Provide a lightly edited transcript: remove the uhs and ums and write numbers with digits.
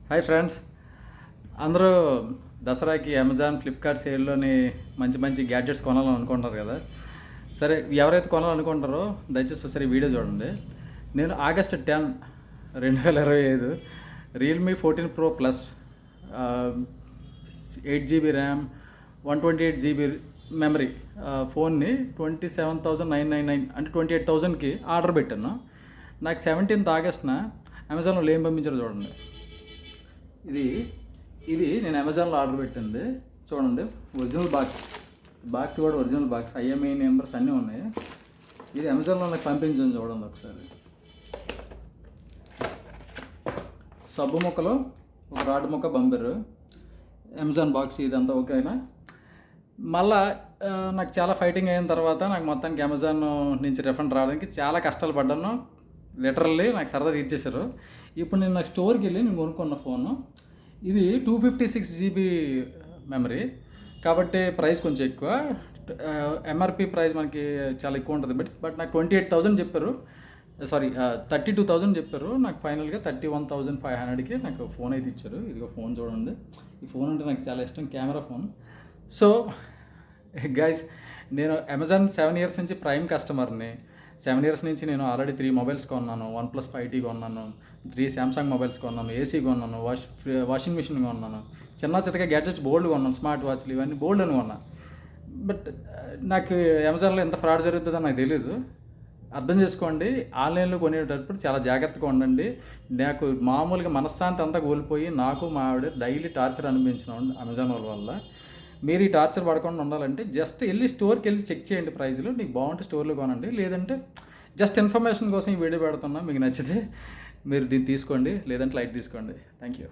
Hi friends, అందరూ దసరాకి Amazon, Flipkart సేల్లోని మంచి మంచి గ్యాడ్జెట్స్ కొనాలని అనుకుంటారు కదా. సరే, ఎవరైతే కొనాలనుకుంటారో దయచేసి ఒకసారి ఈ వీడియో చూడండి. నేను August 10, 2025 Realme 14 Pro Plus 8GB RAM, 128GB memory ఫోన్ని 27,999 అంటే 28,000కి ఆర్డర్ పెట్టాను. నాకు 17th ఆగస్ట్న అమెజాన్లో ఏం పంపించారో చూడండి. ఇది నేను అమెజాన్లో ఆర్డర్ పెట్టింది. చూడండి, ఒరిజినల్ బాక్స్ కూడా ఒరిజినల్ బాక్స్, ఐఎంఐ నెంబర్స్ అన్నీ ఉన్నాయి. ఇది అమెజాన్లో నాకు పంపించాను, చూడండి ఒకసారి. సబ్బు ముక్కలో ఒక రాడ్ ముక్క పంపారు. అమెజాన్ బాక్స్ ఇదంతా ఓకేనా. మళ్ళా నాకు చాలా ఫైటింగ్ అయిన తర్వాత నాకు మొత్తానికి అమెజాన్ నుంచి రిఫండ్ రావడానికి చాలా కష్టాలు పడ్డాను. లిటరల్లీ నాకు సరదా తీర్చేశారు. ఇప్పుడు నాకు స్టోర్కి వెళ్ళి నేను కొనుక్కున్న ఫోను. ఇది 256GB మెమరీ కాబట్టి ప్రైస్ కొంచెం ఎక్కువ. ఎంఆర్పి ప్రైస్ మనకి చాలా ఎక్కువ ఉంటుంది. బట్ నాకు 28,000 చెప్పారు, 32,000 చెప్పారు. నాకు ఫైనల్గా 31,500కి నాకు ఫోన్ అయితే ఇచ్చారు. ఇదిగో ఫోన్ చూడండి. ఈ ఫోన్ అంటే నాకు చాలా ఇష్టం, కెమెరా ఫోన్. సో గైస్, నేను అమెజాన్ 7 years నుంచి ప్రైమ్ కస్టమర్ని. 7 years నుంచి నేను ఆల్రెడీ 3 మొబైల్స్ కొన్నాను. OnePlus 5T కొన్నాను, 3 శాంసంగ్ మొబైల్స్ కొన్నాను, ఏసీ కొన్నాను, వాషింగ్ మిషన్ కొన్నాను, చిన్న చిత్తగా గ్యాడ్జెట్స్ బోల్డ్ కొన్నాను, స్మార్ట్ వాచ్లు ఇవన్నీ బోల్డ్ అని కొన్నాను. బట్ నాకు అమెజాన్లో ఎంత ఫ్రాడ్ జరుగుతుందో నాకు తెలీదు. అర్థం చేసుకోండి, ఆన్లైన్లో కొనేటప్పుడు చాలా జాగ్రత్తగా ఉండండి. నాకు మామూలుగా మనశ్శాంతి అంతా కోల్పోయి నాకు మా ఆవిడ డైలీ టార్చర్ అనిపించిన అమెజాన్ వాళ్ళ వల్ల. మీరు ఈ టార్చర్ పడకుండా ఉండాలంటే జస్ట్ వెళ్ళి స్టోర్కి వెళ్ళి చెక్ చేయండి ప్రైస్లు. నీకు బాగుంటే స్టోర్లో కొనండి, లేదంటే జస్ట్ ఇన్ఫర్మేషన్ కోసం ఈ వీడియో పెడుతున్నా. మీకు నచ్చితే మీరు దీన్ని తీసుకోండి, లేదంటే లైట్ తీసుకోండి. Thank you.